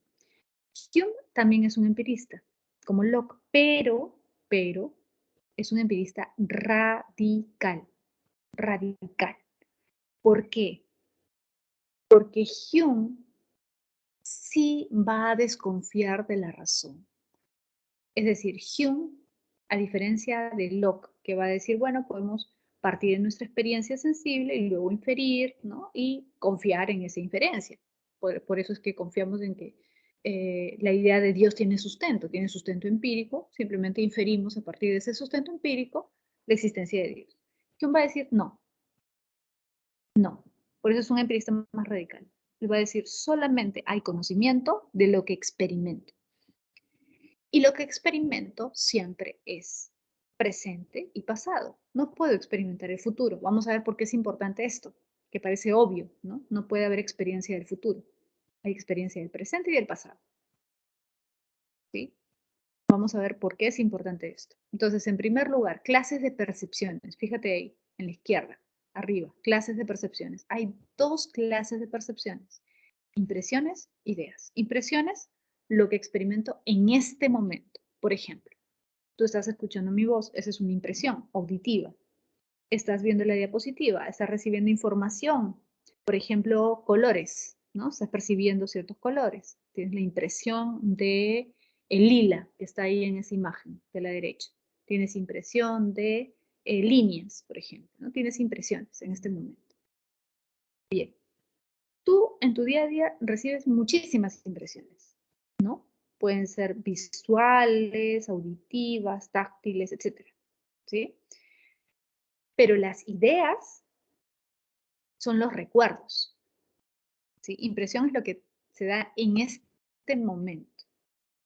Hume también es un empirista, como Locke, pero es un empirista radical, radical. ¿Por qué? Porque Hume sí va a desconfiar de la razón. Es decir, Hume, a diferencia de Locke, que va a decir, bueno, podemos partir de nuestra experiencia sensible y luego inferir, ¿no? Y confiar en esa inferencia. Por eso es que confiamos en que la idea de Dios tiene sustento empírico, simplemente inferimos a partir de ese sustento empírico la existencia de Dios. Hume va a decir, no, No, por eso es un empirista más radical. Él va a decir, solamente hay conocimiento de lo que experimento. Y lo que experimento siempre es presente y pasado. No puedo experimentar el futuro. Vamos a ver por qué es importante esto, que parece obvio, ¿no? No puede haber experiencia del futuro. Hay experiencia del presente y del pasado. ¿Sí? Vamos a ver por qué es importante esto. Entonces, en primer lugar, clases de percepciones. Fíjate ahí, en la izquierda, arriba, clases de percepciones. Hay dos clases de percepciones. Impresiones, ideas. Impresiones, lo que experimento en este momento. Por ejemplo, tú estás escuchando mi voz, esa es una impresión auditiva. Estás viendo la diapositiva, estás recibiendo información, por ejemplo, colores, ¿no? Estás percibiendo ciertos colores. Tienes la impresión de el lila que está ahí en esa imagen de la derecha. Tienes impresión de líneas, por ejemplo, ¿no? Tienes impresiones en este momento. Bien, tú en tu día a día recibes muchísimas impresiones, ¿no? Pueden ser visuales, auditivas, táctiles, etcétera, ¿sí? Pero las ideas son los recuerdos, ¿sí? Impresión es lo que se da en este momento.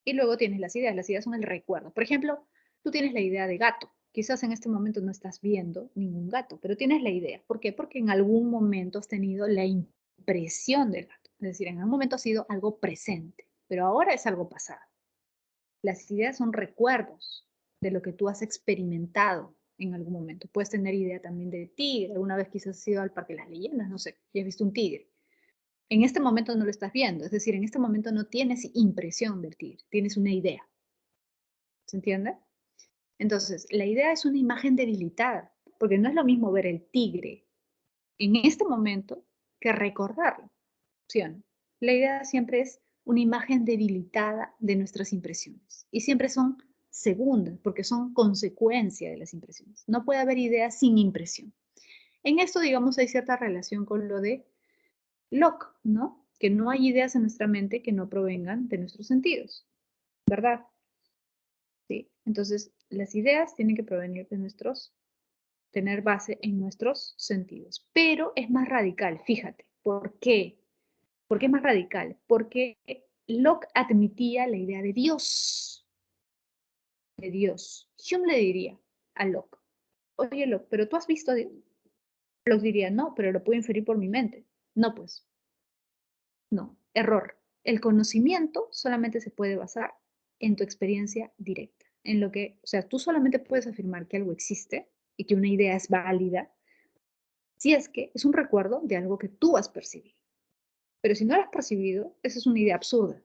Y luego tienes las ideas son el recuerdo. Por ejemplo, tú tienes la idea de gato. Quizás en este momento no estás viendo ningún gato, pero tienes la idea. ¿Por qué? Porque en algún momento has tenido la impresión del gato. Es decir, en algún momento ha sido algo presente, pero ahora es algo pasado. Las ideas son recuerdos de lo que tú has experimentado en algún momento. Puedes tener idea también de tigre. Alguna vez quizás has ido al Parque de las Leyendas, no sé, y has visto un tigre. En este momento no lo estás viendo, es decir, en este momento no tienes impresión del tigre, tienes una idea. ¿Se entiende? Entonces, la idea es una imagen debilitada, porque no es lo mismo ver el tigre en este momento que recordarlo. ¿Sí o no? La idea siempre es una imagen debilitada de nuestras impresiones y siempre son segundas porque son consecuencia de las impresiones. No puede haber idea sin impresión. En esto, digamos, hay cierta relación con lo de Locke, ¿no? Que no hay ideas en nuestra mente que no provengan de nuestros sentidos, ¿verdad? Sí. Entonces, las ideas tienen que provenir de tener base en nuestros sentidos. Pero es más radical, fíjate. ¿Por qué? ¿Por qué es más radical? Porque Locke admitía la idea de Dios. De Dios. Hume le diría a Locke, oye Locke, ¿pero tú has visto a Dios? Locke diría, no, pero lo puedo inferir por mi mente. No, pues, no, error. El conocimiento solamente se puede basar en tu experiencia directa, en lo que, o sea, tú solamente puedes afirmar que algo existe y que una idea es válida si es que es un recuerdo de algo que tú has percibido. Pero si no lo has percibido, esa es una idea absurda.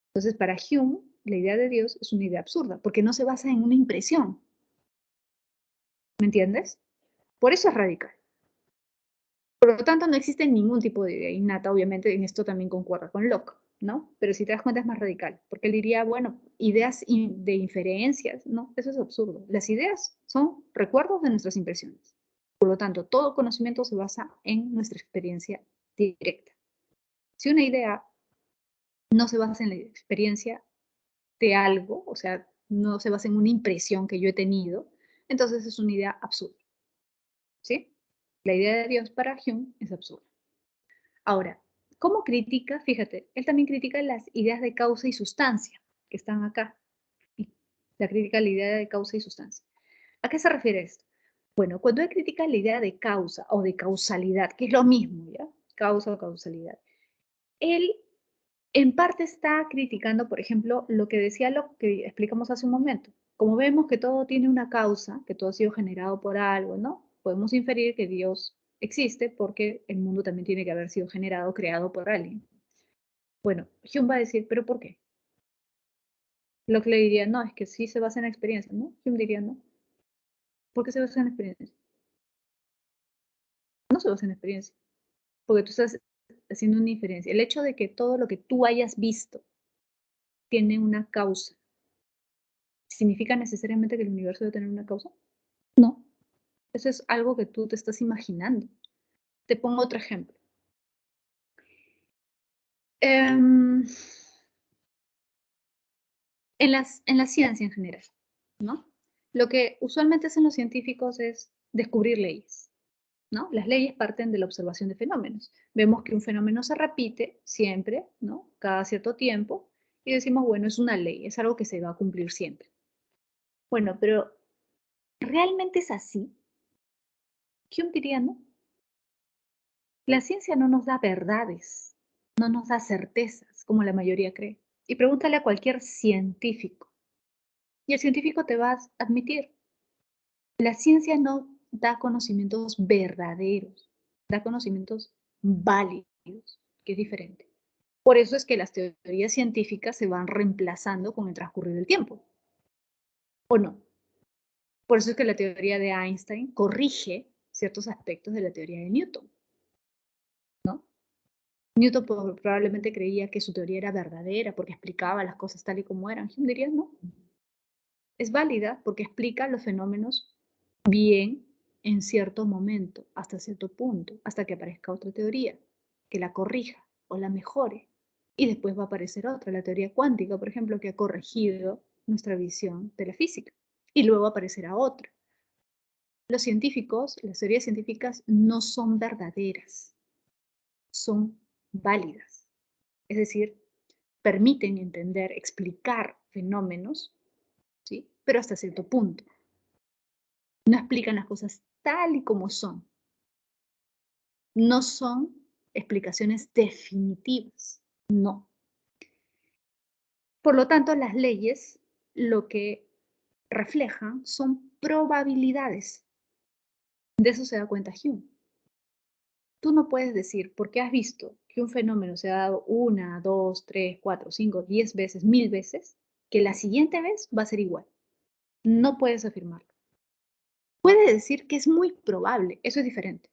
Entonces, para Hume, la idea de Dios es una idea absurda, porque no se basa en una impresión. ¿Me entiendes? Por eso es radical. Por lo tanto, no existe ningún tipo de idea innata, obviamente, en esto también concuerda con Locke, ¿no? Pero si te das cuenta es más radical, porque él diría, bueno, ideas de inferencias, no, eso es absurdo. Las ideas son recuerdos de nuestras impresiones. Por lo tanto, todo conocimiento se basa en nuestra experiencia directa. Si una idea no se basa en la experiencia de algo, o sea, no se basa en una impresión que yo he tenido, entonces es una idea absurda, ¿sí? La idea de Dios para Hume es absurda. Ahora, ¿cómo critica? Fíjate, él también critica las ideas de causa y sustancia, que están acá. La crítica a la idea de causa y sustancia. ¿A qué se refiere esto? Bueno, cuando él critica la idea de causa o de causalidad, que es lo mismo, ¿ya? Causa o causalidad. Él en parte está criticando, por ejemplo, lo que decía lo que explicamos hace un momento. Como vemos que todo tiene una causa, que todo ha sido generado por algo, ¿no? Podemos inferir que Dios existe porque el mundo también tiene que haber sido generado, creado por alguien. Bueno, Hume va a decir, ¿pero por qué? Lo que le diría, no, es que sí se basa en la experiencia, ¿no? Hume diría, no. ¿Por qué se basa en la experiencia? No se basa en la experiencia, porque tú estás haciendo una inferencia. El hecho de que todo lo que tú hayas visto tiene una causa, ¿significa necesariamente que el universo debe tener una causa? No, eso es algo que tú te estás imaginando. Te pongo otro ejemplo. En la ciencia en general, ¿no? Lo que usualmente hacen los científicos es descubrir leyes. ¿no? Las leyes parten de la observación de fenómenos. Vemos que un fenómeno se repite siempre, ¿no? Cada cierto tiempo, y decimos, bueno, es una ley, es algo que se va a cumplir siempre. Bueno, pero ¿realmente es así? Hume diría, no. La ciencia no nos da verdades, no nos da certezas, como la mayoría cree. Y pregúntale a cualquier científico, y el científico te va a admitir, la ciencia no da conocimientos verdaderos, da conocimientos válidos, que es diferente. Por eso es que las teorías científicas se van reemplazando con el transcurrir del tiempo. ¿O no? Por eso es que la teoría de Einstein corrige ciertos aspectos de la teoría de Newton, ¿no? Newton probablemente creía que su teoría era verdadera porque explicaba las cosas tal y como eran. Hume diría, no. Es válida porque explica los fenómenos bien en cierto momento, hasta cierto punto, hasta que aparezca otra teoría que la corrija o la mejore. Y después va a aparecer otra, la teoría cuántica, por ejemplo, que ha corregido nuestra visión de la física. Y luego aparecerá otra. Los científicos, las teorías científicas no son verdaderas, son válidas. Es decir, permiten entender, explicar fenómenos, ¿sí? Pero hasta cierto punto. No explican las cosas tal y como son. No son explicaciones definitivas, no. Por lo tanto, las leyes lo que reflejan son probabilidades. De eso se da cuenta Hume. Tú no puedes decir, porque has visto que un fenómeno se ha dado 1, 2, 3, 4, 5, 10 veces, 1000 veces, que la siguiente vez va a ser igual. No puedes afirmarlo. Puedes decir que es muy probable, eso es diferente.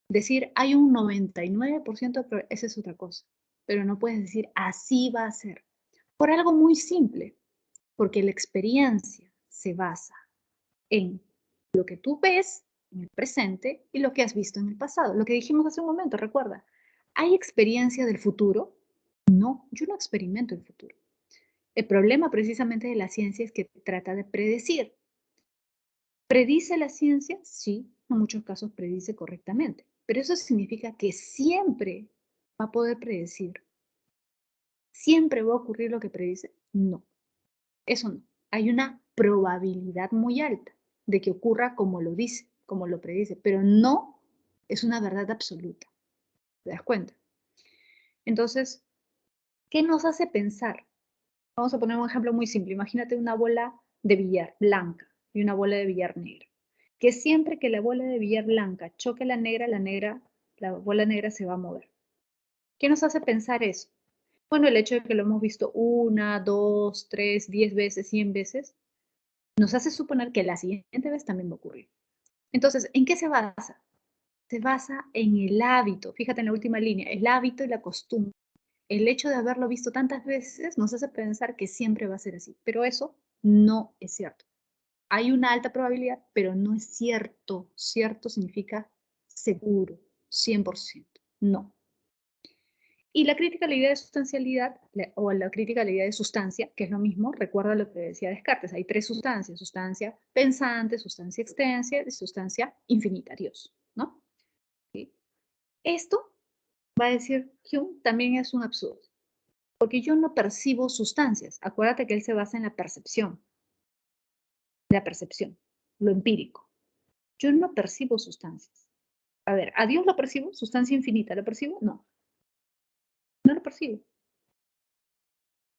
Decir hay un 99% de probabilidad, esa es otra cosa. Pero no puedes decir así va a ser. Por algo muy simple, porque la experiencia se basa en lo que tú ves en el presente y lo que has visto en el pasado. Lo que dijimos hace un momento, recuerda. ¿Hay experiencia del futuro? No, yo no experimento el futuro. El problema precisamente de la ciencia es que trata de predecir. ¿Predice la ciencia? Sí, en muchos casos predice correctamente, pero eso significa que siempre va a poder predecir. ¿Siempre va a ocurrir lo que predice? No, eso no. Hay una probabilidad muy alta de que ocurra como lo dice, como lo predice, pero no es una verdad absoluta. ¿Te das cuenta? Entonces, ¿qué nos hace pensar? Vamos a poner un ejemplo muy simple. Imagínate una bola de billar blanca y una bola de billar negra. Que siempre que la bola de billar blanca choque la bola negra se va a mover. ¿Qué nos hace pensar eso? Bueno, el hecho de que lo hemos visto 1, 2, 3, 10 veces, 100 veces, nos hace suponer que la siguiente vez también va a ocurrir. Entonces, ¿en qué se basa? Se basa en el hábito. Fíjate en la última línea, el hábito y la costumbre. El hecho de haberlo visto tantas veces nos hace pensar que siempre va a ser así, pero eso no es cierto. Hay una alta probabilidad, pero no es cierto. Cierto significa seguro, 100%. No. Y la crítica a la idea de sustancialidad, o la crítica a la idea de sustancia, que es lo mismo, recuerda lo que decía Descartes, hay tres sustancias, sustancia pensante, sustancia extensa y sustancia infinita, Dios, ¿no? ¿Sí? Esto, va a decir Hume, también es un absurdo. Porque yo no percibo sustancias. Acuérdate que él se basa en la percepción, lo empírico. Yo no percibo sustancias. A ver, ¿a Dios lo percibo? ¿Sustancia infinita lo percibo? No, no lo percibo.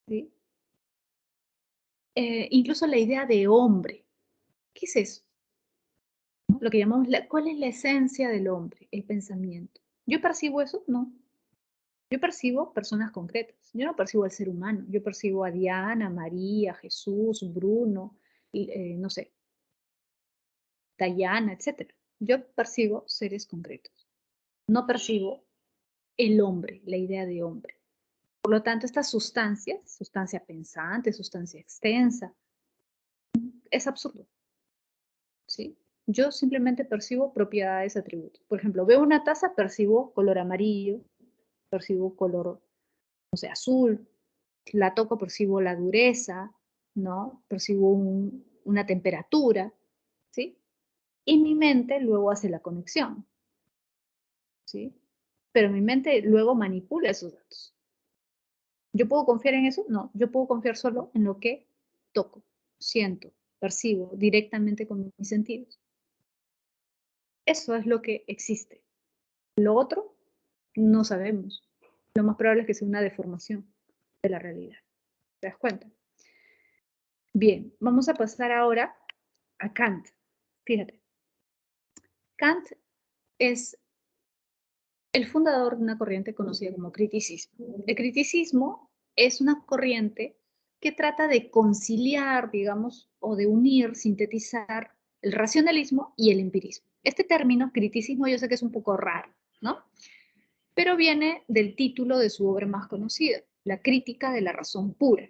¿Sí? Incluso la idea de hombre. ¿Qué es eso? ¿No? Lo que llamamos, ¿cuál es la esencia del hombre? El pensamiento. ¿Yo percibo eso? No. Yo percibo personas concretas. Yo no percibo al ser humano. Yo percibo a Diana, María, Jesús, Bruno, no sé, Dayana, etc. Yo percibo seres concretos. No percibo el hombre, la idea de hombre. Por lo tanto, estas sustancias, sustancia pensante, sustancia extensa, es absurdo. ¿Sí? Yo simplemente percibo propiedades, atributos. Por ejemplo, veo una taza, percibo color amarillo, percibo color, no sé, azul. La toco, percibo la dureza, ¿no? Percibo una temperatura, ¿sí? y mi mente luego hace la conexión, ¿sí? Pero mi mente luego manipula esos datos. ¿Yo puedo confiar en eso? No, yo puedo confiar solo en lo que toco, siento, percibo directamente con mis sentidos. Eso es lo que existe. Lo otro, no sabemos. Lo más probable es que sea una deformación de la realidad. ¿Te das cuenta? Bien, vamos a pasar ahora a Kant. Fíjate, Kant es el fundador de una corriente conocida como criticismo. El criticismo es una corriente que trata de conciliar, digamos, o de unir, sintetizar el racionalismo y el empirismo. Este término, criticismo, yo sé que es un poco raro, ¿no? Pero viene del título de su obra más conocida, La crítica de la razón pura.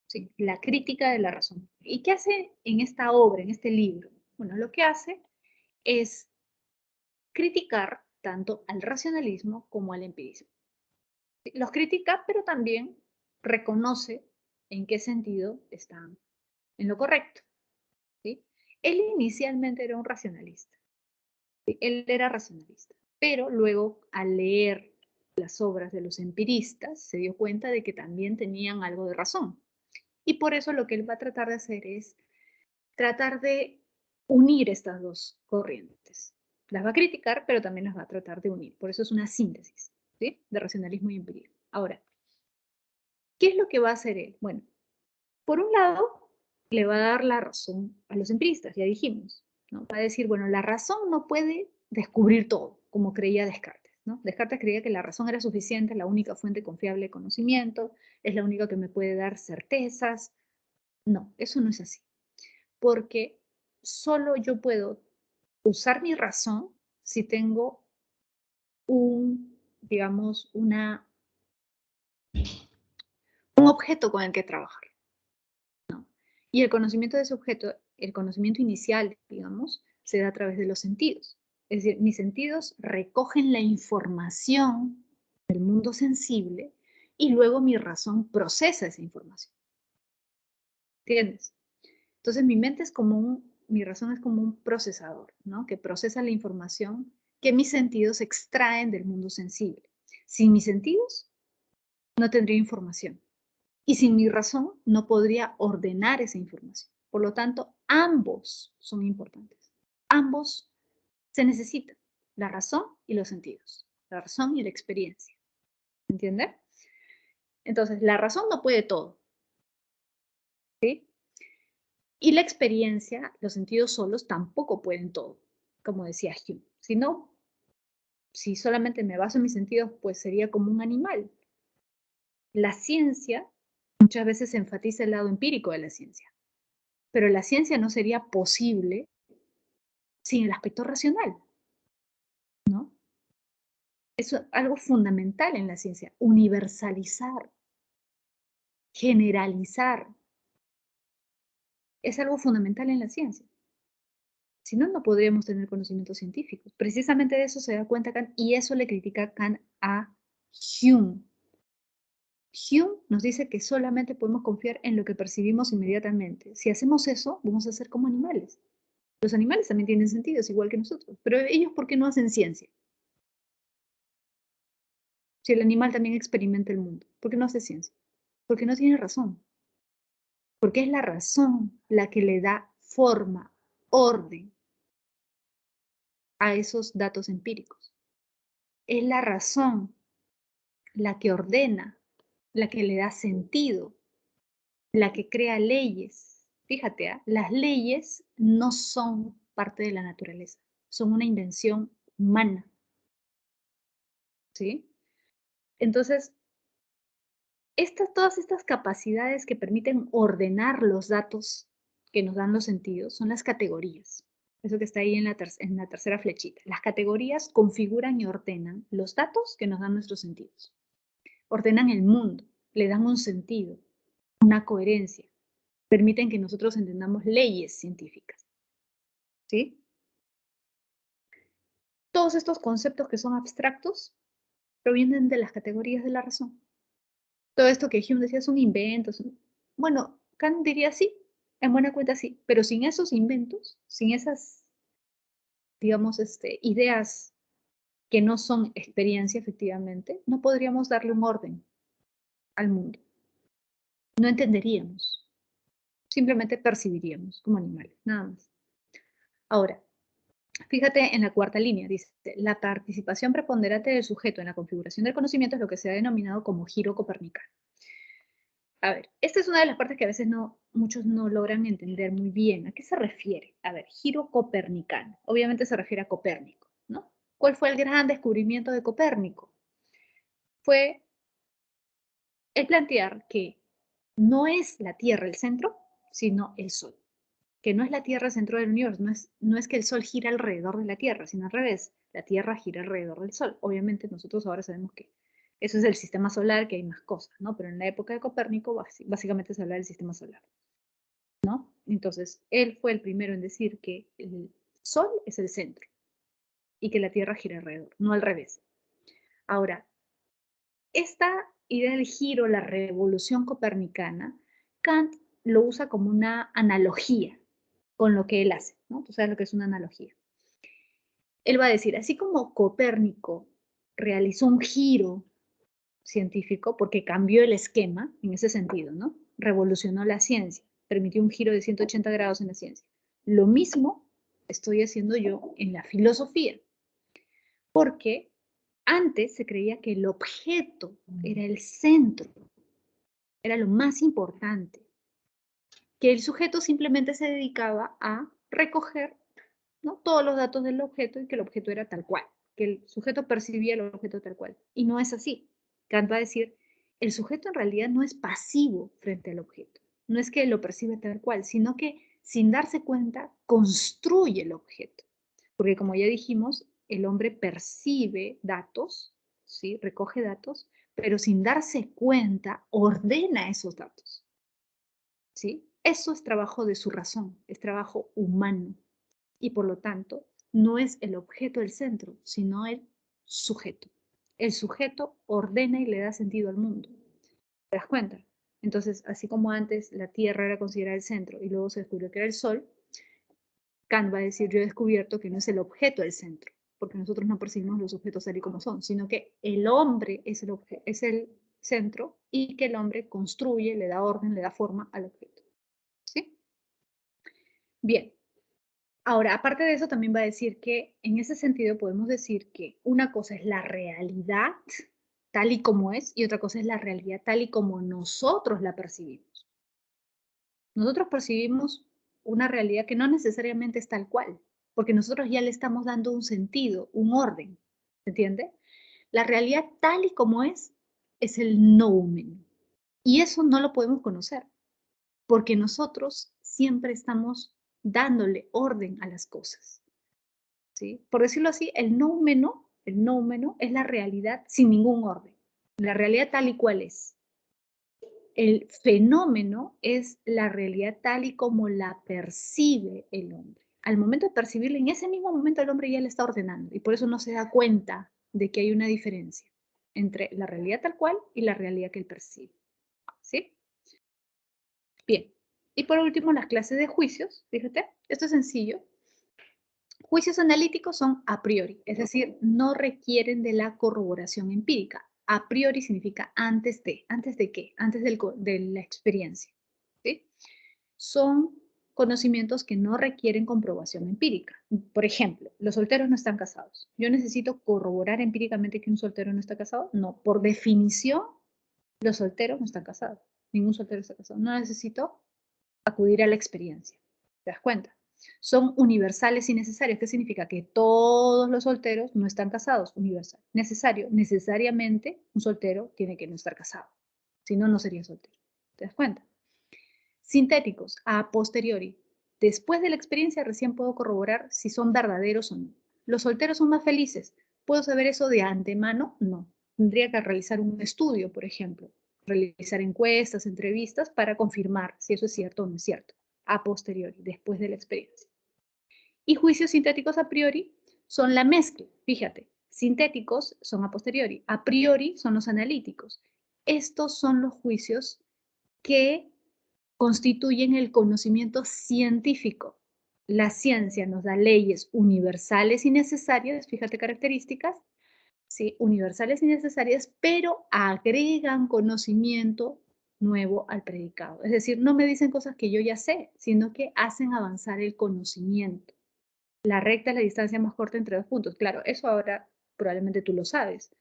Sí, la crítica de la razón. ¿Y qué hace en esta obra, en este libro? Bueno, lo que hace es criticar tanto al racionalismo como al empirismo. Los critica, pero también reconoce en qué sentido están en lo correcto. ¿Sí? Él inicialmente era un racionalista. ¿Sí? Él era racionalista, pero luego al leer las obras de los empiristas se dio cuenta de que también tenían algo de razón. Y por eso lo que él va a tratar de hacer es tratar de unir estas dos corrientes. Las va a criticar, pero también las va a tratar de unir. Por eso es una síntesis, ¿sí? De racionalismo y empirismo. Ahora, ¿qué es lo que va a hacer él? Bueno, por un lado, le va a dar la razón a los empiristas, ya dijimos, ¿no? Va a decir, bueno, la razón no puede descubrir todo, como creía Descartes, ¿no? Descartes creía que la razón era suficiente, la única fuente confiable de conocimiento, es la única que me puede dar certezas. No, eso no es así, porque solo yo puedo usar mi razón si tengo digamos, un objeto con el que trabajar. Y el conocimiento de ese objeto, el conocimiento inicial, digamos, se da a través de los sentidos. Es decir, mis sentidos recogen la información del mundo sensible y luego mi razón procesa esa información. ¿Entiendes? Entonces mi razón es como un procesador, ¿no? Que procesa la información que mis sentidos extraen del mundo sensible. Sin mis sentidos, no tendría información. Y sin mi razón, no podría ordenar esa información. Por lo tanto, ambos son importantes. Ambos se necesitan, la razón y los sentidos, la razón y la experiencia. ¿Entiendes? Entonces, la razón no puede todo. ¿Sí? Y la experiencia, los sentidos solos tampoco pueden todo, como decía Hume. Si solamente me baso en mis sentidos, pues sería como un animal. La ciencia muchas veces enfatiza el lado empírico de la ciencia, pero la ciencia no sería posible sin el aspecto racional, ¿no? Es algo fundamental en la ciencia, universalizar, generalizar, es algo fundamental en la ciencia. Si no, no podríamos tener conocimientos científicos. Precisamente de eso se da cuenta Kant y eso le critica Kant a Hume. Hume nos dice que solamente podemos confiar en lo que percibimos inmediatamente. Si hacemos eso, vamos a ser como animales. Los animales también tienen sentidos, igual que nosotros. Pero ellos, ¿por qué no hacen ciencia? Si el animal también experimenta el mundo, ¿por qué no hace ciencia? Porque no tiene razón. Porque es la razón la que le da forma, orden a esos datos empíricos. Es la razón la que ordena, la que le da sentido, la que crea leyes. Fíjate, las leyes no son parte de la naturaleza, son una invención humana. ¿Sí? Entonces, todas estas capacidades que permiten ordenar los datos que nos dan los sentidos son las categorías. Eso que está ahí en la tercera flechita. Las categorías configuran y ordenan los datos que nos dan nuestros sentidos. Ordenan el mundo, le dan un sentido, una coherencia. Permiten que nosotros entendamos leyes científicas. ¿Sí? Todos estos conceptos que son abstractos provienen de las categorías de la razón. Todo esto que Hume decía son inventos. Bueno, Kant diría sí, en buena cuenta sí, pero sin esos inventos, sin esas digamos, ideas que no son experiencia efectivamente, no podríamos darle un orden al mundo. No entenderíamos. Simplemente percibiríamos como animales, nada más. Ahora, fíjate en la cuarta línea, dice, la participación preponderante del sujeto en la configuración del conocimiento es lo que se ha denominado como giro copernicano. A ver, esta es una de las partes que a veces muchos no logran entender muy bien. ¿A qué se refiere? A ver, giro copernicano. Obviamente se refiere a Copérnico, ¿no? ¿Cuál fue el gran descubrimiento de Copérnico? Fue el plantear que no es la Tierra el centro, sino el Sol. Que no es la Tierra el centro del universo, no es que el Sol gira alrededor de la Tierra, sino al revés, la Tierra gira alrededor del Sol. Obviamente nosotros ahora sabemos que eso es el sistema solar, que hay más cosas, ¿no? Pero en la época de Copérnico básicamente se habla del sistema solar, ¿no? Entonces, él fue el primero en decir que el Sol es el centro y que la Tierra gira alrededor, no al revés. Ahora, esta idea del giro, la revolución copernicana, Kant lo usa como una analogía con lo que él hace, ¿no? Tú sabes lo que es una analogía. Él va a decir, así como Copérnico realizó un giro científico porque cambió el esquema en ese sentido, ¿no? Revolucionó la ciencia, permitió un giro de 180 grados en la ciencia. Lo mismo estoy haciendo yo en la filosofía, porque antes se creía que el objeto era el centro, era lo más importante, que el sujeto simplemente se dedicaba a recoger, ¿no?, todos los datos del objeto y que el objeto era tal cual, que el sujeto percibía el objeto tal cual. Y no es así. Kant va a decir, el sujeto en realidad no es pasivo frente al objeto. No es que lo percibe tal cual, sino que sin darse cuenta construye el objeto. Porque como ya dijimos, el hombre percibe datos, ¿sí?, recoge datos, pero sin darse cuenta ordena esos datos, ¿sí? Eso es trabajo de su razón, es trabajo humano. Y por lo tanto, no es el objeto el centro, sino el sujeto. El sujeto ordena y le da sentido al mundo. ¿Te das cuenta? Entonces, así como antes la Tierra era considerada el centro y luego se descubrió que era el Sol, Kant va a decir, yo he descubierto que no es el objeto el centro, porque nosotros no percibimos los objetos tal y como son, sino que el hombre es el centro y que el hombre construye, le da orden, le da forma al objeto. ¿Sí? Bien. Ahora, aparte de eso, también va a decir que en ese sentido podemos decir que una cosa es la realidad tal y como es y otra cosa es la realidad tal y como nosotros la percibimos. Nosotros percibimos una realidad que no necesariamente es tal cual, porque nosotros ya le estamos dando un sentido, un orden, ¿se entiende? La realidad tal y como es el noumen. Y eso no lo podemos conocer, porque nosotros siempre estamos dándole orden a las cosas, ¿sí? Por decirlo así, el noumeno es la realidad sin ningún orden, la realidad tal y cual es. El fenómeno es la realidad tal y como la percibe el hombre. Al momento de percibirla, en ese mismo momento el hombre ya le está ordenando y por eso no se da cuenta de que hay una diferencia entre la realidad tal cual y la realidad que él percibe, ¿sí? Bien, y por último las clases de juicios, fíjate, esto es sencillo. Juicios analíticos son a priori, es decir, no requieren de la corroboración empírica. A priori significa antes de. ¿Antes de qué? Antes de la experiencia, ¿sí? Son conocimientos que no requieren comprobación empírica. Por ejemplo, los solteros no están casados. ¿Yo necesito corroborar empíricamente que un soltero no está casado? No, por definición, los solteros no están casados. Ningún soltero está casado. No necesito acudir a la experiencia. ¿Te das cuenta? Son universales y necesarios. ¿Qué significa? Que todos los solteros no están casados. Universal. Necesario. Necesariamente un soltero tiene que no estar casado. Si no, no sería soltero. ¿Te das cuenta? Sintéticos. A posteriori. Después de la experiencia recién puedo corroborar si son verdaderos o no. ¿Los solteros son más felices? ¿Puedo saber eso de antemano? No. Tendría que realizar un estudio, por ejemplo. Realizar encuestas, entrevistas para confirmar si eso es cierto o no es cierto. A posteriori, después de la experiencia. Y juicios sintéticos a priori son la mezcla. Fíjate, sintéticos son a posteriori, a priori son los analíticos. Estos son los juicios que constituyen el conocimiento científico. La ciencia nos da leyes universales y necesarias, fíjate características, ¿sí? Universales y necesarias, pero agregan conocimiento nuevo al predicado. Es decir, no me dicen cosas que yo ya sé, sino que hacen avanzar el conocimiento. La recta es la distancia más corta entre dos puntos. Claro, eso ahora probablemente tú lo sabes,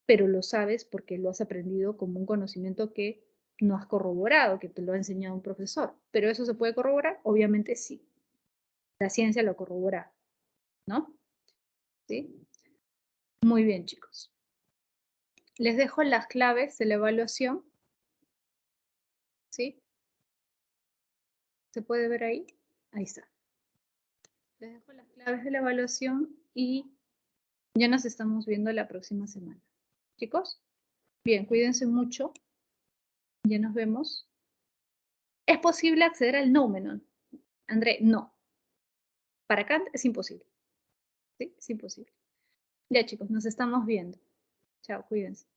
pero lo sabes porque lo has aprendido como un conocimiento que no has corroborado, que te lo ha enseñado un profesor. ¿Pero eso se puede corroborar? Obviamente sí. La ciencia lo corrobora, ¿no? ¿Sí? Muy bien, chicos. Les dejo las claves de la evaluación, ¿sí? ¿Se puede ver ahí? Ahí está. Les dejo las claves de la evaluación y ya nos estamos viendo la próxima semana. Chicos, bien, cuídense mucho. Ya nos vemos. ¿Es posible acceder al Noumenon? André, no. Para Kant es imposible. ¿Sí? Es imposible. Ya, chicos, nos estamos viendo. Chao, cuídense.